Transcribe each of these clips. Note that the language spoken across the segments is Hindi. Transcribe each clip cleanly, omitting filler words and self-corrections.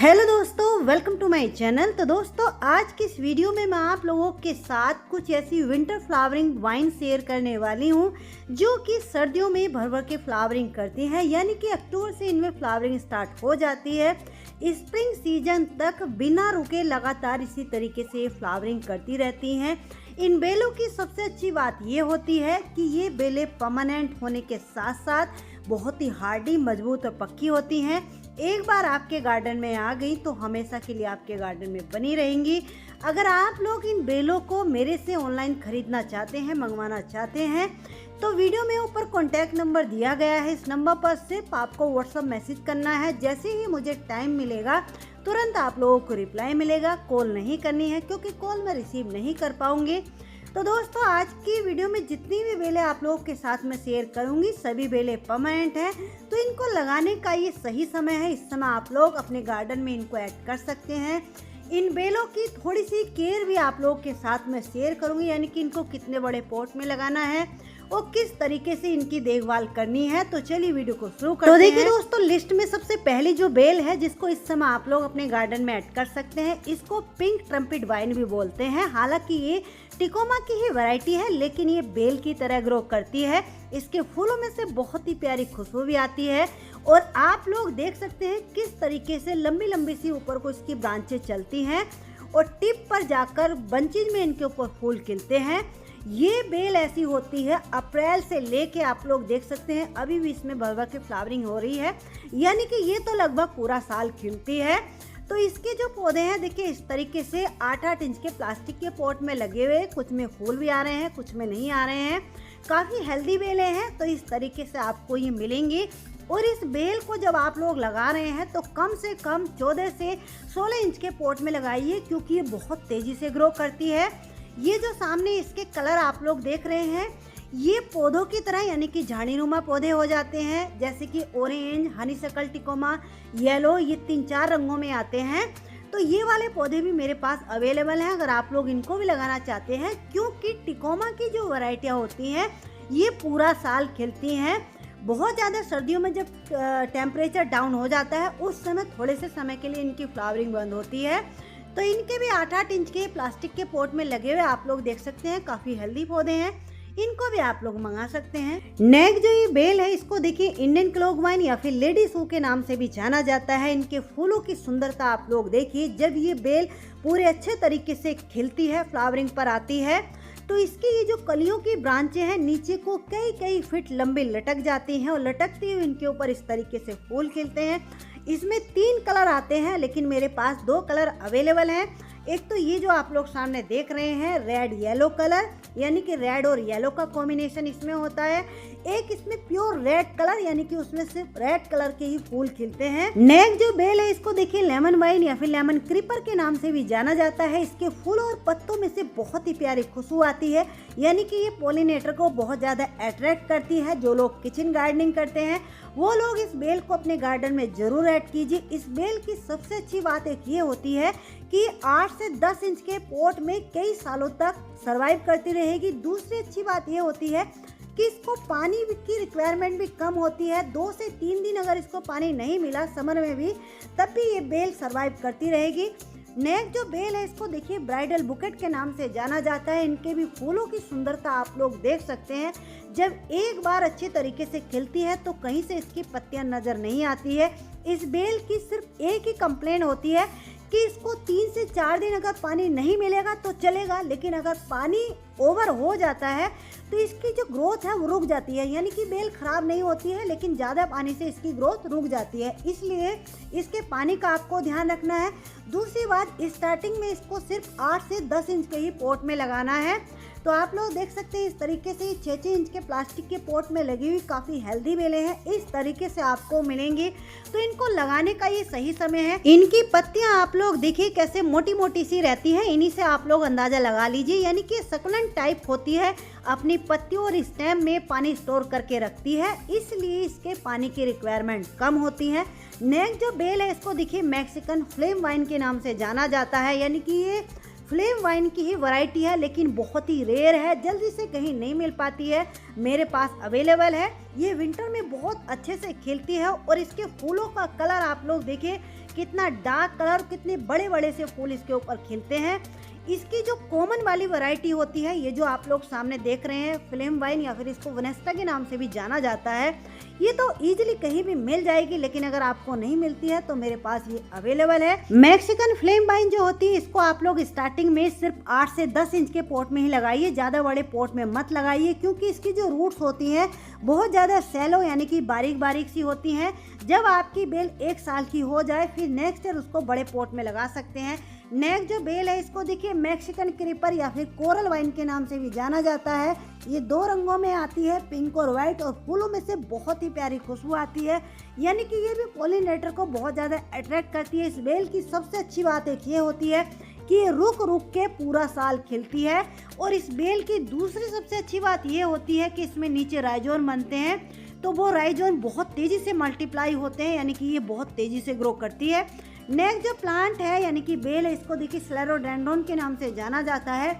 हेलो दोस्तों, वेलकम टू माय चैनल। तो दोस्तों, आज की इस वीडियो में मैं आप लोगों के साथ कुछ ऐसी विंटर फ्लावरिंग वाइन शेयर करने वाली हूं जो कि सर्दियों में भर भर के फ्लावरिंग करती हैं, यानी कि अक्टूबर से इनमें फ्लावरिंग स्टार्ट हो जाती है। स्प्रिंग सीजन तक बिना रुके लगातार इसी तरीके से फ्लावरिंग करती रहती हैं। इन बेलों की सबसे अच्छी बात ये होती है कि ये बेलें परमानेंट होने के साथ साथ बहुत ही हार्डी, मजबूत और पक्की होती हैं। एक बार आपके गार्डन में आ गई तो हमेशा के लिए आपके गार्डन में बनी रहेंगी। अगर आप लोग इन बेलों को मेरे से ऑनलाइन खरीदना चाहते हैं, मंगवाना चाहते हैं, तो वीडियो में ऊपर कॉन्टैक्ट नंबर दिया गया है। इस नंबर पर सिर्फ आपको व्हाट्सएप मैसेज करना है। जैसे ही मुझे टाइम मिलेगा तुरंत आप लोगों को रिप्लाई मिलेगा। कॉल नहीं करनी है क्योंकि कॉल मैं रिसीव नहीं कर पाऊंगी। तो दोस्तों, आज की वीडियो में जितनी भी बेलें आप लोगों के साथ में शेयर करूंगी सभी बेलें परमानेंट हैं, तो इनको लगाने का ये सही समय है। इस समय आप लोग अपने गार्डन में इनको ऐड कर सकते हैं। इन बेलों की थोड़ी सी केयर भी आप लोगों के साथ में शेयर करूंगी, यानी कि इनको कितने बड़े पॉट में लगाना है और किस तरीके से इनकी देखभाल करनी है। तो चलिए वीडियो को शुरू करते हैं। तो देखिए दोस्तों, लिस्ट में सबसे पहली जो बेल है जिसको इस समय आप लोग अपने गार्डन में ऐड कर सकते हैं, इसको पिंक ट्रम्पेट वाइन भी बोलते हैं। हालांकि ये टिकोमा की ही वैरायटी है, लेकिन ये बेल की तरह ग्रो करती है। इसके फूलों में से बहुत ही प्यारी खुशबू भी आती है और आप लोग देख सकते हैं किस तरीके से लंबी लंबी सी ऊपर को इसकी ब्रांचें चलती हैं और टिप पर जाकर बंचेज में इनके ऊपर फूल खिलते हैं। ये बेल ऐसी होती है, अप्रैल से लेके आप लोग देख सकते हैं अभी भी इसमें भर भर के फ्लावरिंग हो रही है, यानी कि ये तो लगभग पूरा साल खिलती है। तो इसके जो पौधे हैं देखिए इस तरीके से 8-8 इंच के प्लास्टिक के पॉट में लगे हुए, कुछ में फूल भी आ रहे हैं, कुछ में नहीं आ रहे हैं। काफ़ी हेल्दी बेलें हैं, तो इस तरीके से आपको ये मिलेंगी। और इस बेल को जब आप लोग लगा रहे हैं तो कम से कम 14 से 16 इंच के पॉट में लगाइए, क्योंकि ये बहुत तेज़ी से ग्रो करती है। ये जो सामने इसके कलर आप लोग देख रहे हैं, ये पौधों की तरह यानी कि झाड़ीनुमा पौधे हो जाते हैं, जैसे कि ऑरेंज, हनीसकल, टिकोमा, येलो, ये 3-4 रंगों में आते हैं। तो ये वाले पौधे भी मेरे पास अवेलेबल हैं, अगर आप लोग इनको भी लगाना चाहते हैं, क्योंकि टिकोमा की जो वैरायटियाँ होती हैं ये पूरा साल खिलती हैं। बहुत ज़्यादा सर्दियों में जब टेम्परेचर डाउन हो जाता है उस समय थोड़े से समय के लिए इनकी फ्लावरिंग बंद होती है। तो इनके भी 8-8 इंच के प्लास्टिक के पॉट में लगे हुए आप लोग देख सकते हैं, काफ़ी हेल्दी पौधे हैं। इनको भी आप लोग मंगा सकते हैं। नेक्स्ट जो ये बेल है, इसको देखिए इंडियन क्लोग वाइन या फिर लेडी सू के नाम से भी जाना जाता है। इनके फूलों की सुंदरता आप लोग देखिए, जब ये बेल पूरे अच्छे तरीके से खिलती है, फ्लावरिंग पर आती है, तो इसकी ये जो कलियों की ब्रांचें हैं नीचे को कई फीट लंबी लटक जाती हैं और लटकती हुई इनके ऊपर इस तरीके से फूल खिलते हैं। इसमें 3 कलर आते हैं, लेकिन मेरे पास 2 कलर अवेलेबल हैं। एक तो ये जो आप लोग सामने देख रहे हैं रेड येलो कलर, यानी कि रेड और येलो का कॉम्बिनेशन इसमें होता है। एक इसमें प्योर रेड कलर, यानी कि उसमें सिर्फ रेड कलर के ही फूल खिलते हैं। नेक्स्ट जो बेल है, इसको देखिए लेमन वाइन या फिर लेमन क्रीपर के नाम से भी जाना जाता है। इसके फूलों और पत्तों में से बहुत ही प्यारी खुशबू आती है, यानी कि ये पॉलिनेटर को बहुत ज़्यादा अट्रैक्ट करती है। जो लोग किचन गार्डनिंग करते हैं वो लोग इस बेल को अपने गार्डन में जरूर ऐड कीजिए। इस बेल की सबसे अच्छी बात एक ये होती है कि 8 से 10 इंच के पॉट में कई सालों तक सरवाइव करती रहेगी। दूसरी अच्छी बात ये होती है कि इसको पानी की रिक्वायरमेंट भी कम होती है। 2 से 3 दिन अगर इसको पानी नहीं मिला समर में भी, तब भी ये बेल सरवाइव करती रहेगी। नेक्स्ट जो बेल है, इसको देखिए ब्राइडल बुकेट के नाम से जाना जाता है। इनके भी फूलों की सुंदरता आप लोग देख सकते हैं। जब एक बार अच्छे तरीके से खिलती है तो कहीं से इसकी पत्तियां नजर नहीं आती है। इस बेल की सिर्फ एक ही कंप्लेन होती है कि इसको 3 से 4 दिन अगर पानी नहीं मिलेगा तो चलेगा, लेकिन अगर पानी ओवर हो जाता है तो इसकी जो ग्रोथ है वो रुक जाती है। यानी कि बेल खराब नहीं होती है, लेकिन ज़्यादा पानी से इसकी ग्रोथ रुक जाती है, इसलिए इसके पानी का आपको ध्यान रखना है। दूसरी बात, स्टार्टिंग में इसको सिर्फ 8 से 10 इंच के ही पॉट में लगाना है। तो आप लोग देख सकते हैं इस तरीके से 6-6 इंच के प्लास्टिक के पॉट में लगी हुई काफ़ी हेल्दी बेलें हैं, इस तरीके से आपको मिलेंगी। तो इनको लगाने का ये सही समय है। इनकी पत्तियां आप लोग देखिए कैसे मोटी मोटी सी रहती हैं, इन्हीं से आप लोग अंदाजा लगा लीजिए, यानी कि सकलेंट टाइप होती है। अपनी पत्तियों और स्टेम में पानी स्टोर करके रखती है, इसलिए इसके पानी की रिक्वायरमेंट कम होती है। नेक्स्ट जो बेल है, इसको देखिए मैक्सिकन फ्लेम वाइन के नाम से जाना जाता है, यानी कि ये फ्लेम वाइन की ही वैरायटी है, लेकिन बहुत ही रेयर है, जल्दी से कहीं नहीं मिल पाती है। मेरे पास अवेलेबल है। ये विंटर में बहुत अच्छे से खिलती है और इसके फूलों का कलर आप लोग देखिए कितना डार्क कलर, कितने बड़े बड़े से फूल इसके ऊपर खिलते हैं। इसकी जो कॉमन वाली वैरायटी होती है, ये जो आप लोग सामने देख रहे हैं फ्लेम वाइन या फिर इसको वनेस्टा के नाम से भी जाना जाता है, ये तो इजीली कहीं भी मिल जाएगी। लेकिन अगर आपको नहीं मिलती है तो मेरे पास ये अवेलेबल है। मैक्सिकन फ्लेम वाइन जो होती है, इसको आप लोग स्टार्टिंग में सिर्फ 8 से 10 इंच के पॉट में ही लगाइए, ज़्यादा बड़े पॉट में मत लगाइए, क्योंकि इसकी जो रूट्स होती हैं बहुत ज़्यादा सैलो यानी कि बारीक बारीक सी होती हैं। जब आपकी बेल 1 साल की हो जाए फिर नेक्स्ट ईयर उसको बड़े पॉट में लगा सकते हैं। नेक्स्ट जो बेल है, इसको देखिए मैक्सिकन क्रीपर या फिर कोरल वाइन के नाम से भी जाना जाता है। ये 2 रंगों में आती है, पिंक और व्हाइट, और फूलों में से बहुत ही प्यारी खुशबू आती है, यानी कि ये भी पॉलिनेटर को बहुत ज़्यादा अट्रैक्ट करती है। इस बेल की सबसे अच्छी बात एक ये होती है कि ये रुक रुक के पूरा साल खिलती है। और इस बेल की दूसरी सबसे अच्छी बात ये होती है कि इसमें नीचे राइजोन बनते हैं, तो वो राइजोन बहुत तेज़ी से मल्टीप्लाई होते हैं, यानी कि ये बहुत तेज़ी से ग्रो करती है। नेक्स्ट जो प्लांट है यानी कि बेल है, इसको देखिए स्लेरोडेंड्रोन के नाम से जाना जाता है।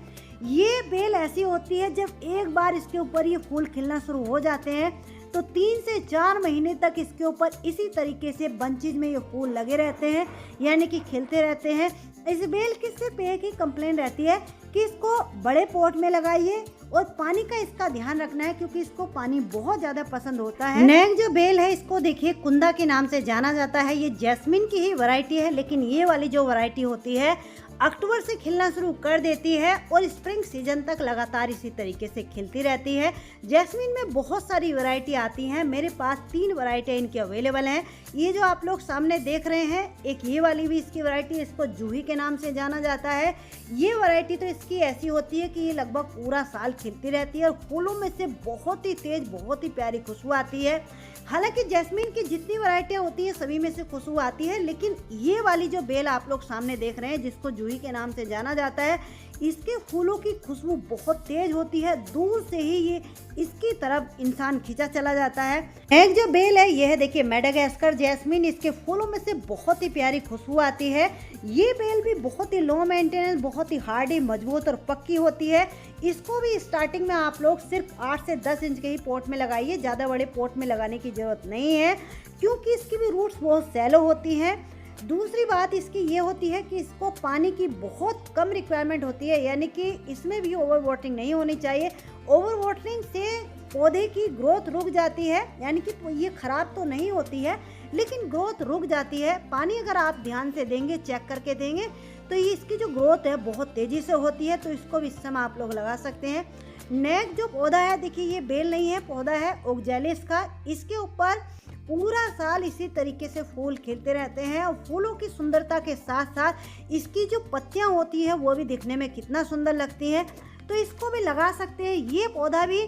ये बेल ऐसी होती है, जब एक बार इसके ऊपर ये फूल खिलना शुरू हो जाते हैं तो 3 से 4 महीने तक इसके ऊपर इसी तरीके से बंचेज में ये फूल लगे रहते हैं, यानी कि खिलते रहते हैं। इस बेल की सिर्फ एक ही कंप्लेंट रहती है कि इसको बड़े पॉट में लगाइए और पानी का इसका ध्यान रखना है, क्योंकि इसको पानी बहुत ज़्यादा पसंद होता है। नेक्स्ट जो बेल है, इसको देखिए कुंदा के नाम से जाना जाता है। ये जैस्मिन की ही वैरायटी है, लेकिन ये वाली जो वैरायटी होती है अक्टूबर से खिलना शुरू कर देती है और स्प्रिंग सीजन तक लगातार इसी तरीके से खिलती रहती है। जैस्मिन में बहुत सारी वैरायटी आती हैं, मेरे पास 3 वैरायटी इनकी अवेलेबल हैं। ये जो आप लोग सामने देख रहे हैं, एक ये वाली भी इसकी वैरायटी, इसको जूही के नाम से जाना जाता है। ये वैरायटी तो इसकी ऐसी होती है कि ये लगभग पूरा साल खिलती रहती है और फूलों में से बहुत ही तेज, बहुत ही प्यारी खुशबू आती है। हालांकि जैस्मिन की जितनी वैरायटियाँ होती हैं सभी में से खुशबू आती है, लेकिन ये वाली जो बेल आप लोग सामने देख रहे हैं, जिसको जूही के नाम से जाना जाता है, इसके फूलों की खुशबू बहुत तेज होती है। दूर से ही ये इसकी तरफ इंसान खींचा चला जाता है। एक जो बेल है ये है देखिए मेडागास्कर जैस्मिन, इसके फूलों में से बहुत ही प्यारी खुशबू आती है। ये बेल भी बहुत ही लो मेंटेनेंस, बहुत ही हार्डी, मजबूत और पक्की होती है। इसको भी स्टार्टिंग में आप लोग सिर्फ 8 से 10 इंच के ही पॉट में लगाइए, ज़्यादा बड़े पॉट में लगाने की ज़रूरत नहीं है, क्योंकि इसकी भी रूट्स बहुत सैलो होती हैं। दूसरी बात इसकी ये होती है कि इसको पानी की बहुत कम रिक्वायरमेंट होती है, यानी कि इसमें भी ओवर वाटरिंग नहीं होनी चाहिए। ओवर वाटरिंग से पौधे की ग्रोथ रुक जाती है, यानी कि ये ख़राब तो नहीं होती है लेकिन ग्रोथ रुक जाती है। पानी अगर आप ध्यान से देंगे, चेक करके देंगे, तो ये इसकी जो ग्रोथ है बहुत तेज़ी से होती है, तो इसको भी इस समय आप लोग लगा सकते हैं। नेक्स्ट जो पौधा है, देखिए ये बेल नहीं है, पौधा है ओक्जेलिस का। इसके ऊपर पूरा साल इसी तरीके से फूल खिलते रहते हैं और फूलों की सुंदरता के साथ साथ इसकी जो पत्तियां होती है वो भी दिखने में कितना सुंदर लगती हैं, तो इसको भी लगा सकते हैं। ये पौधा भी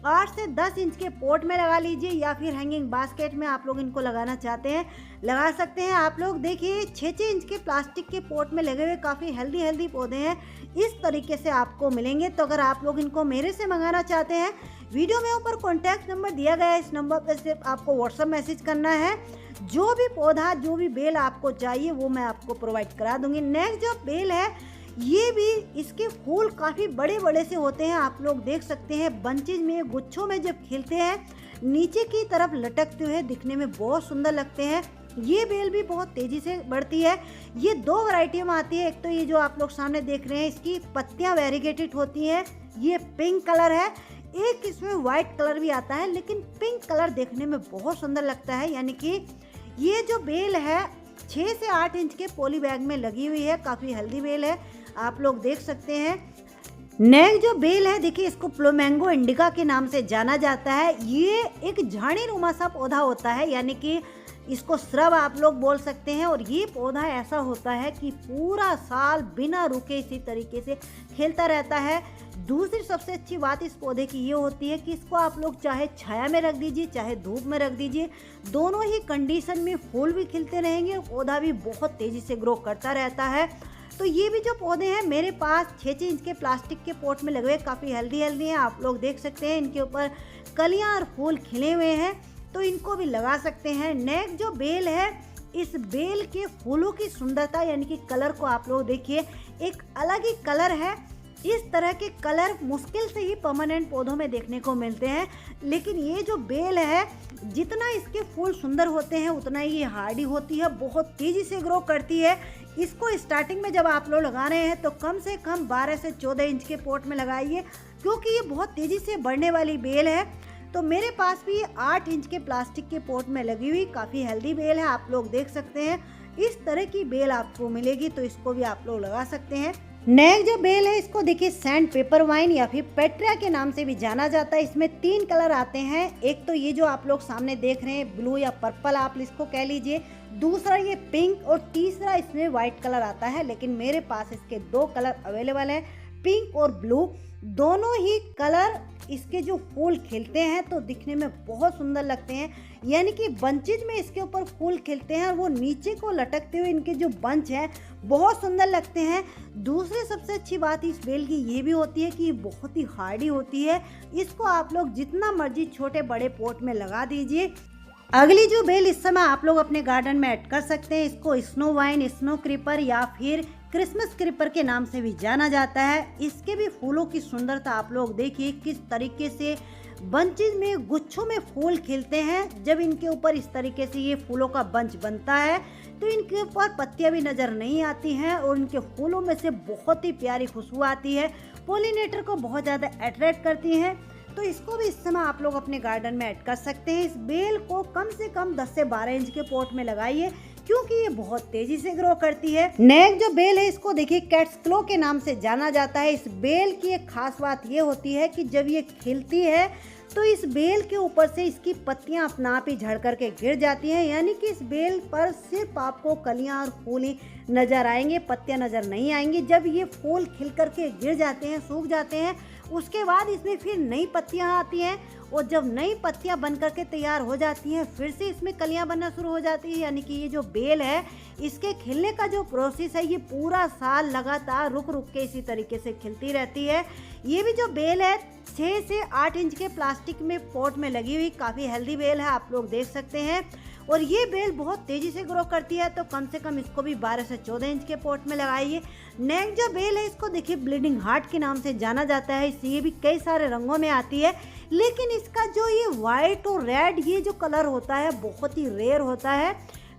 8 से 10 इंच के पॉट में लगा लीजिए, या फिर हैंगिंग बास्केट में आप लोग इनको लगाना चाहते हैं लगा सकते हैं। आप लोग देखिए 6-6 इंच के प्लास्टिक के पॉट में लगे हुए काफ़ी हेल्दी पौधे हैं, इस तरीके से आपको मिलेंगे। तो अगर आप लोग इनको मेरे से मंगाना चाहते हैं, वीडियो में ऊपर कॉन्टैक्ट नंबर दिया गया है, इस नंबर पर सिर्फ आपको व्हाट्सएप मैसेज करना है। जो भी पौधा, जो भी बेल आपको चाहिए वो मैं आपको प्रोवाइड करा दूंगी। नेक्स्ट जो बेल है, ये भी, इसके फूल काफ़ी बड़े बड़े से होते हैं, आप लोग देख सकते हैं। बंचेज में, गुच्छों में जब खिलते हैं नीचे की तरफ लटकते हुए दिखने में बहुत सुंदर लगते हैं। ये बेल भी बहुत तेज़ी से बढ़ती है। ये 2 वैरायटियों में आती है। एक तो ये जो आप लोग सामने देख रहे हैं, इसकी पत्तियां वेरीगेटेड होती हैं, ये पिंक कलर है। एक इसमें वाइट कलर भी आता है, लेकिन पिंक कलर देखने में बहुत सुंदर लगता है। यानी कि ये जो बेल है 6 से 8 इंच के पॉली बैग में लगी हुई है, काफ़ी हेल्दी बेल है, आप लोग देख सकते हैं। नेक्स्ट जो बेल है, देखिए इसको फ्लामेंगो इंडिका के नाम से जाना जाता है। ये एक झाड़ीनुमा सा पौधा होता है, यानी कि इसको श्रब आप लोग बोल सकते हैं। और ये पौधा ऐसा होता है कि पूरा साल बिना रुके इसी तरीके से खिलता रहता है। दूसरी सबसे अच्छी बात इस पौधे की ये होती है कि इसको आप लोग चाहे छाया में रख दीजिए, चाहे धूप में रख दीजिए, दोनों ही कंडीशन में फूल भी खिलते रहेंगे और पौधा भी बहुत तेज़ी से ग्रो करता रहता है। तो ये भी जो पौधे हैं मेरे पास 6-6 इंच के प्लास्टिक के पॉट में लगे हुए, काफ़ी हेल्दी हैं, आप लोग देख सकते हैं। इनके ऊपर कलियाँ और फूल खिले हुए हैं, तो इनको भी लगा सकते हैं। नेक्स्ट जो बेल है, इस बेल के फूलों की सुंदरता यानी कि कलर को आप लोग देखिए, एक अलग ही कलर है। इस तरह के कलर मुश्किल से ही परमानेंट पौधों में देखने को मिलते हैं, लेकिन ये जो बेल है जितना इसके फूल सुंदर होते हैं उतना ही ये हार्डी होती है, बहुत तेज़ी से ग्रो करती है। इसको स्टार्टिंग में जब आप लोग लगा रहे हैं तो कम से कम 12 से 14 इंच के पॉट में लगाइए, क्योंकि ये बहुत तेज़ी से बढ़ने वाली बेल है। तो मेरे पास भी 8 इंच के प्लास्टिक के पॉट में लगी हुई काफ़ी हेल्दी बेल है, आप लोग देख सकते हैं। इस तरह की बेल आपको मिलेगी तो इसको भी आप लोग लगा सकते हैं। नेक्स्ट जो बेल है इसको देखिए सैंड पेपर वाइन या फिर पेट्रिया के नाम से भी जाना जाता है। इसमें 3 कलर आते हैं, एक तो ये जो आप लोग सामने देख रहे हैं ब्लू या पर्पल आप इसको कह लीजिए, दूसरा ये पिंक और तीसरा इसमें व्हाइट कलर आता है। लेकिन मेरे पास इसके 2 कलर अवेलेबल हैं, पिंक और ब्लू। दोनों ही कलर इसके जो फूल खिलते हैं तो दिखने में बहुत सुंदर लगते हैं, यानी कि बंचेज में इसके ऊपर फूल खिलते हैं और वो नीचे को लटकते हुए इनके जो बंच हैं बहुत सुंदर लगते हैं। दूसरी सबसे अच्छी बात इस बेल की ये भी होती है कि ये बहुत ही हार्डी होती है, इसको आप लोग जितना मर्जी छोटे बड़े पॉट में लगा दीजिए। अगली जो बेल इस समय आप लोग अपने गार्डन में ऐड कर सकते हैं, इसको स्नो वाइन, स्नो क्रीपर या फिर क्रिसमस क्रीपर के नाम से भी जाना जाता है। इसके भी फूलों की सुंदरता आप लोग देखिए किस तरीके से बंचेज में गुच्छों में फूल खिलते हैं। जब इनके ऊपर इस तरीके से ये फूलों का बंच बनता है तो इनके ऊपर पत्तियां भी नजर नहीं आती हैं और इनके फूलों में से बहुत ही प्यारी खुशबू आती है, पोलिनेटर को बहुत ज़्यादा अट्रैक्ट करती हैं। तो इसको भी इस समय आप लोग अपने गार्डन में ऐड कर सकते हैं। इस बेल को कम से कम 10 से 12 इंच के पॉट में लगाइए, क्योंकि ये बहुत तेजी से ग्रो करती है। नेक्स्ट जो बेल है इसको देखिए कैट्स क्लो के नाम से जाना जाता है। इस बेल की एक खास बात ये होती है कि जब ये खिलती है तो इस बेल के ऊपर से इसकी पत्तियां अपना आप ही झड़ करके गिर जाती हैं, यानी कि इस बेल पर सिर्फ आपको कलियां और फूल ही नजर आएंगे, पत्तियां नजर नहीं आएंगी। जब ये फूल खिल करके गिर जाते हैं, सूख जाते हैं, उसके बाद इसमें फिर नई पत्तियां आती हैं और जब नई पत्तियां बन करके तैयार हो जाती हैं फिर से इसमें कलियां बनना शुरू हो जाती है। यानी कि ये जो बेल है इसके खिलने का जो प्रोसेस है ये पूरा साल लगातार रुक रुक के इसी तरीके से खिलती रहती है। ये भी जो बेल है 6 से 8 इंच के प्लास्टिक में पॉट में लगी हुई काफ़ी हेल्दी बेल है, आप लोग देख सकते हैं। और ये बेल बहुत तेज़ी से ग्रो करती है, तो कम से कम इसको भी 12 से 14 इंच के पॉट में लगाइए। नेक्स्ट जो बेल है इसको देखिए ब्लीडिंग हार्ट के नाम से जाना जाता है। ये भी कई सारे रंगों में आती है, लेकिन इसका जो ये वाइट और रेड ये जो कलर होता है बहुत ही रेयर होता है।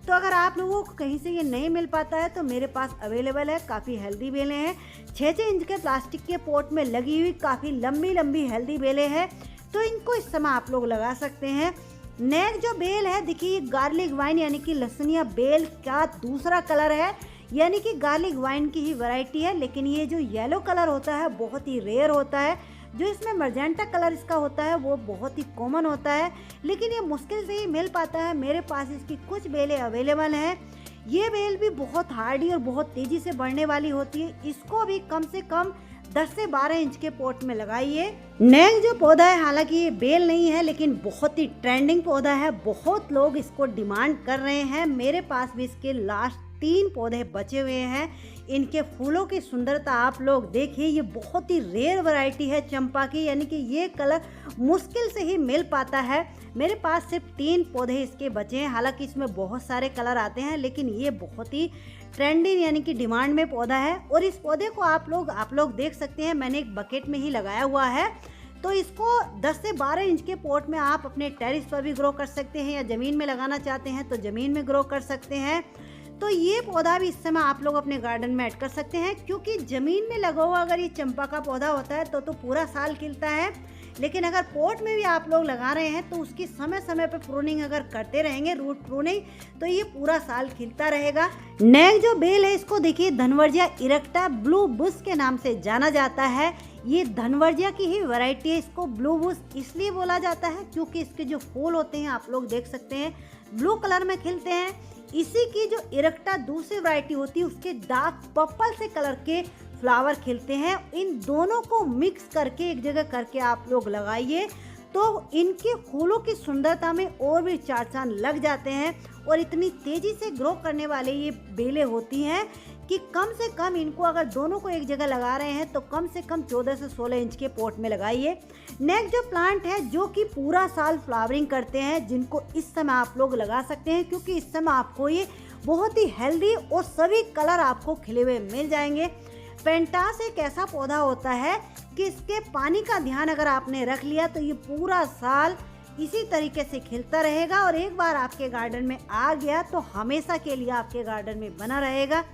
तो अगर आप लोगों को कहीं से ये नहीं मिल पाता है तो मेरे पास अवेलेबल है, काफ़ी हेल्दी बेलें हैं। 6 इंच के प्लास्टिक के पॉट में लगी हुई काफ़ी लंबी लंबी हेल्दी बेलें हैं, तो इनको इस समय आप लोग लगा सकते हैं। नेक्स्ट जो बेल है देखिए गार्लिक वाइन यानी कि लहसुनिया बेल का दूसरा कलर है, यानी कि गार्लिक वाइन की ही वैरायटी है, लेकिन ये जो येलो कलर होता है बहुत ही रेयर होता है। जो इसमें मर्जेंटा कलर इसका होता है वो बहुत ही कॉमन होता है, लेकिन ये मुश्किल से ही मिल पाता है। मेरे पास इसकी कुछ बेलें अवेलेबल हैं। ये बेल भी बहुत हार्डी और बहुत तेज़ी से बढ़ने वाली होती है, इसको भी कम से कम 10 से 12 इंच के पॉट में लगाइए। नेक्स्ट जो पौधा है, हालांकि ये बेल नहीं है लेकिन बहुत ही ट्रेंडिंग पौधा है, बहुत लोग इसको डिमांड कर रहे हैं। मेरे पास भी इसके लास्ट 3 पौधे बचे हुए हैं। इनके फूलों की सुंदरता आप लोग देखिए, ये बहुत ही रेयर वैरायटी है चंपा की, यानी कि ये कलर मुश्किल से ही मिल पाता है। मेरे पास सिर्फ 3 पौधे इसके बचे हैं, हालांकि इसमें बहुत सारे कलर आते हैं, लेकिन ये बहुत ही ट्रेंडी यानी कि डिमांड में पौधा है। और इस पौधे को आप लोग देख सकते हैं, मैंने एक बकेट में ही लगाया हुआ है। तो इसको 10 से 12 इंच के पॉट में आप अपने टेरेस पर भी ग्रो कर सकते हैं, या ज़मीन में लगाना चाहते हैं तो ज़मीन में ग्रो कर सकते हैं। तो ये पौधा भी इस समय आप लोग अपने गार्डन में ऐड कर सकते हैं, क्योंकि ज़मीन में लगा हुआ अगर ये चंपा का पौधा होता है तो पूरा साल खिलता है, लेकिन अगर पॉट में भी आप लोग लगा रहे हैं तो उसकी समय समय पर प्रूनिंग अगर करते रहेंगे, रूट प्रूनिंग, तो ये पूरा साल खिलता रहेगा। नेक्स्ट जो बेल है इसको देखिए धनवर्जिया इरेक्टा ब्लू बुश के नाम से जाना जाता है। ये धनवर्जिया की ही वैरायटी है। इसको ब्लू बुश इसलिए बोला जाता है क्योंकि इसके जो फूल होते हैं आप लोग देख सकते हैं ब्लू कलर में खिलते हैं। इसी की जो इरेक्टा दूसरी वैरायटी होती है उसके डार्क पर्पल से कलर के फ्लावर खिलते हैं। इन दोनों को मिक्स करके एक जगह करके आप लोग लगाइए तो इनके फूलों की सुंदरता में और भी 4 चांद लग जाते हैं। और इतनी तेजी से ग्रो करने वाले ये बेलें होती हैं कि कम से कम इनको अगर दोनों को एक जगह लगा रहे हैं तो कम से कम 14 से 16 इंच के पॉट में लगाइए। नेक्स्ट जो प्लांट है जो कि पूरा साल फ्लावरिंग करते हैं, जिनको इस समय आप लोग लगा सकते हैं, क्योंकि इस समय आपको ये बहुत ही हेल्दी और सभी कलर आपको खिले हुए मिल जाएंगे। पेंटास एक ऐसा पौधा होता है कि इसके पानी का ध्यान अगर आपने रख लिया तो ये पूरा साल इसी तरीके से खिलता रहेगा और एक बार आपके गार्डन में आ गया तो हमेशा के लिए आपके गार्डन में बना रहेगा।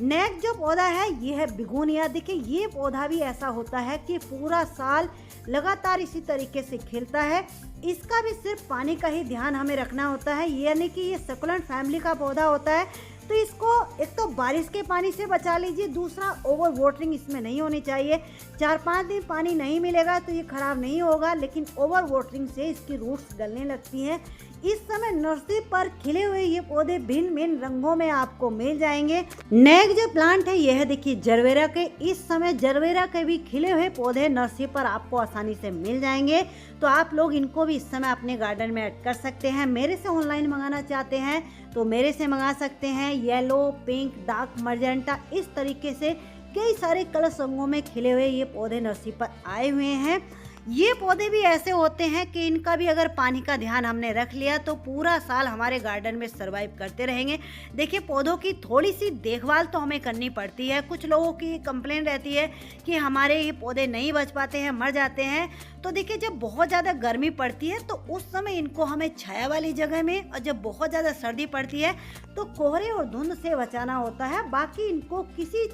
नेक्स्ट जो पौधा है ये है बिगोनिया। देखिए ये पौधा भी ऐसा होता है कि पूरा साल लगातार इसी तरीके से खिलता है। इसका भी सिर्फ पानी का ही ध्यान हमें रखना होता है, यानी कि ये सकुलेंट फैमिली का पौधा होता है। तो इसको एक तो बारिश के पानी से बचा लीजिए, दूसरा ओवर वाटरिंग इसमें नहीं होनी चाहिए। 4-5 दिन पानी नहीं मिलेगा तो ये खराब नहीं होगा, लेकिन ओवर वाटरिंग से इसकी रूट्स गलने लगती हैं। इस समय नर्सरी पर खिले हुए ये पौधे भिन्न भिन्न रंगों में आपको मिल जाएंगे। नेक्स्ट जो प्लांट है यह देखिए जरबेरा के। इस समय जरबेरा के भी खिले हुए पौधे नर्सरी पर आपको आसानी से मिल जाएंगे, तो आप लोग इनको भी इस समय अपने गार्डन में ऐड कर सकते हैं। मेरे से ऑनलाइन मंगाना चाहते हैं तो मेरे से मंगा सकते हैं। येलो, पिंक, डार्क मजेंटा, इस तरीके से कई सारे कलर रंगों में खिले हुए ये पौधे नर्सरी पर आए हुए हैं। ये पौधे भी ऐसे होते हैं कि इनका भी अगर पानी का ध्यान हमने रख लिया तो पूरा साल हमारे गार्डन में सरवाइव करते रहेंगे। देखिए पौधों की थोड़ी सी देखभाल तो हमें करनी पड़ती है। कुछ लोगों की कंप्लेंट रहती है कि हमारे ये पौधे नहीं बच पाते हैं, मर जाते हैं। तो देखिए जब बहुत ज़्यादा गर्मी पड़ती है तो उस समय इनको हमें छाया वाली जगह में, और जब बहुत ज़्यादा सर्दी पड़ती है तो कोहरे और धुंध से बचाना होता है। बाकी इनको किसी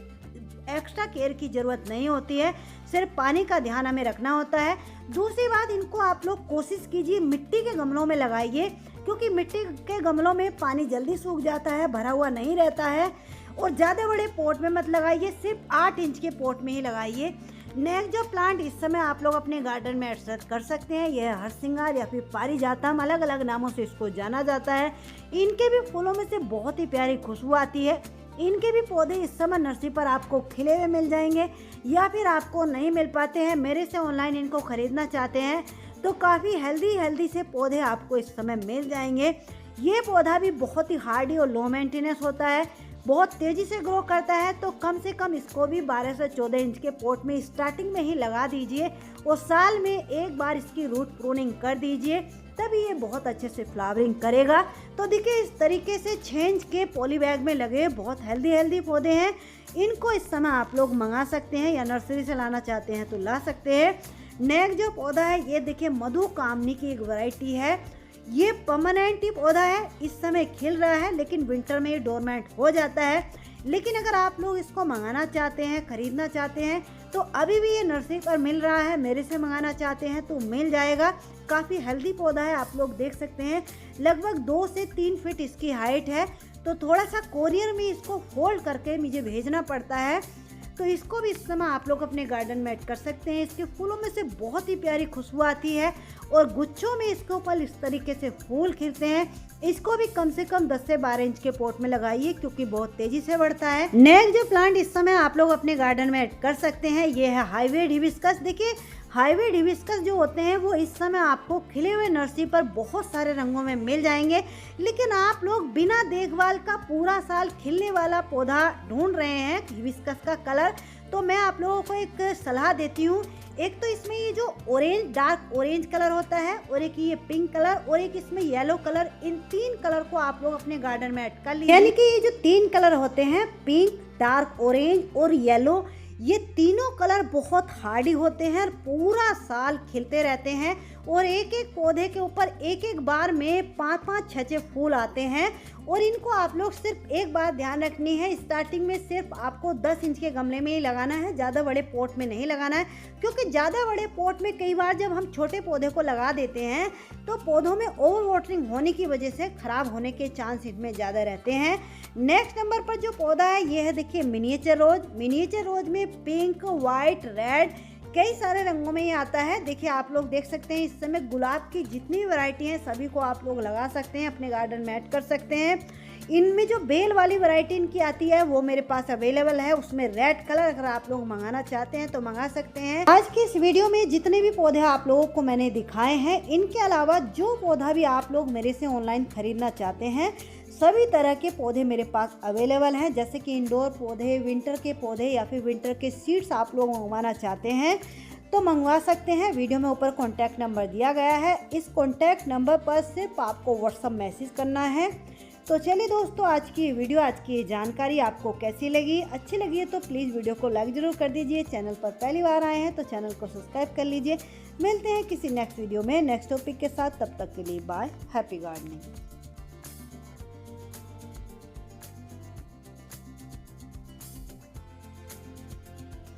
एक्स्ट्रा केयर की ज़रूरत नहीं होती है, सिर्फ पानी का ध्यान हमें रखना होता है। दूसरी बात, इनको आप लोग कोशिश कीजिए मिट्टी के गमलों में लगाइए, क्योंकि मिट्टी के गमलों में पानी जल्दी सूख जाता है, भरा हुआ नहीं रहता है। और ज़्यादा बड़े पॉट में मत लगाइए, सिर्फ 8 इंच के पॉट में ही लगाइए। नेक्स्ट जो प्लांट इस समय आप लोग अपने गार्डन में एड कर सकते हैं, यह है हरसिंगार या फिर पारिजातम, अलग अलग नामों से इसको जाना जाता है। इनके भी फूलों में से बहुत ही प्यारी खुशबू आती है। इनके भी पौधे इस समय नर्सरी पर आपको खिले हुए मिल जाएंगे, या फिर आपको नहीं मिल पाते हैं, मेरे से ऑनलाइन इनको खरीदना चाहते हैं तो काफ़ी हेल्दी से पौधे आपको इस समय मिल जाएंगे। ये पौधा भी बहुत ही हार्डी और लो मेंटेनेंस होता है, बहुत तेज़ी से ग्रो करता है। तो कम से कम इसको भी 12 से 14 इंच के पॉट में स्टार्टिंग में ही लगा दीजिए और साल में एक बार इसकी रूट प्रूनिंग कर दीजिए, तभी ये बहुत अच्छे से फ्लावरिंग करेगा। तो देखिए इस तरीके से 6 इंच के पॉली बैग में लगे बहुत हेल्दी पौधे हैं। इनको इस समय आप लोग मंगा सकते हैं या नर्सरी से लाना चाहते हैं तो ला सकते हैं। नेक्स्ट जो पौधा है ये देखिए मधु कामनी की एक वैरायटी है। ये परमानेंट ही पौधा है, इस समय खिल रहा है लेकिन विंटर में ये डोरमेंट हो जाता है। लेकिन अगर आप लोग इसको मंगाना चाहते हैं, खरीदना चाहते हैं तो अभी भी ये नर्सरी पर मिल रहा है, मेरे से मंगाना चाहते हैं तो मिल जाएगा। काफ़ी हेल्दी पौधा है, आप लोग देख सकते हैं लगभग 2 से 3 फीट इसकी हाइट है। तो थोड़ा सा कोरियर में इसको फोल्ड करके मुझे भेजना पड़ता है, तो इसको भी इस समय आप लोग अपने गार्डन में ऐड कर सकते हैं। इसके फूलों में से बहुत ही प्यारी खुशबू आती है और गुच्छों में इसके ऊपर इस तरीके से फूल खिलते हैं। इसको भी कम से कम 10 से 12 इंच के पॉट में लगाइए, क्योंकि बहुत तेजी से बढ़ता है। नेक्स्ट जो प्लांट इस समय आप लोग अपने गार्डन में ऐड कर सकते हैं ये है हाईवे हिबिस्कस। देखिए हाईवे हिबिस्कस जो होते हैं वो इस समय आपको खिले हुए नर्सरी पर बहुत सारे रंगों में मिल जाएंगे, लेकिन आप लोग बिना देखभाल का पूरा साल खिलने वाला पौधा ढूंढ रहे हैं हिबिस्कस का कलर, तो मैं आप लोगों को एक सलाह देती हूँ। एक तो इसमें ये जो ऑरेंज, डार्क ऑरेंज कलर होता है, और एक ये पिंक कलर, और एक इसमें येलो कलर, इन 3 कलर को आप लोग अपने गार्डन में ऐड कर लीजिए। यानी कि ये जो 3 कलर होते हैं पिंक, डार्क ऑरेंज और येलो, ये तीनों कलर बहुत हार्डी होते हैं और पूरा साल खिलते रहते हैं, और एक एक पौधे के ऊपर एक एक बार में 5-5, 6-6 फूल आते हैं। और इनको आप लोग सिर्फ एक बात ध्यान रखनी है, स्टार्टिंग में सिर्फ आपको 10 इंच के गमले में ही लगाना है, ज़्यादा बड़े पॉट में नहीं लगाना है, क्योंकि ज़्यादा बड़े पॉट में कई बार जब हम छोटे पौधे को लगा देते हैं तो पौधों में ओवर वाटरिंग होने की वजह से खराब होने के चांस इनमें ज़्यादा रहते हैं। नेक्स्ट नंबर पर जो पौधा है ये है देखिए मिनिएचर रोज। मिनिएचर रोज में पिंक, वाइट, रेड, कई सारे रंगों में ये आता है। देखिए आप लोग देख सकते हैं इस समय गुलाब की जितनी भी वैरायटी हैं सभी को आप लोग लगा सकते हैं, अपने गार्डन में ऐड कर सकते हैं। इनमें जो बेल वाली वैरायटी इनकी आती है वो मेरे पास अवेलेबल है, उसमें रेड कलर, अगर आप लोग मंगाना चाहते हैं तो मंगा सकते हैं। आज की इस वीडियो में जितने भी पौधे आप लोगों को मैंने दिखाए हैं, इनके अलावा जो पौधा भी आप लोग मेरे से ऑनलाइन खरीदना चाहते हैं, सभी तरह के पौधे मेरे पास अवेलेबल हैं। जैसे कि इंडोर पौधे, विंटर के पौधे या फिर विंटर के सीड्स आप लोग मंगवाना चाहते हैं तो मंगवा सकते हैं। वीडियो में ऊपर कॉन्टैक्ट नंबर दिया गया है, इस कॉन्टैक्ट नंबर पर सिर्फ आपको व्हाट्सएप मैसेज करना है। तो चलिए दोस्तों, आज की वीडियो, आज की जानकारी आपको कैसी लगी? अच्छी लगी है तो प्लीज़ वीडियो को लाइक ज़रूर कर दीजिए। चैनल पर पहली बार आए हैं तो चैनल को सब्सक्राइब कर लीजिए। मिलते हैं किसी नेक्स्ट वीडियो में नेक्स्ट टॉपिक के साथ। तब तक के लिए बाय। Happy gardening.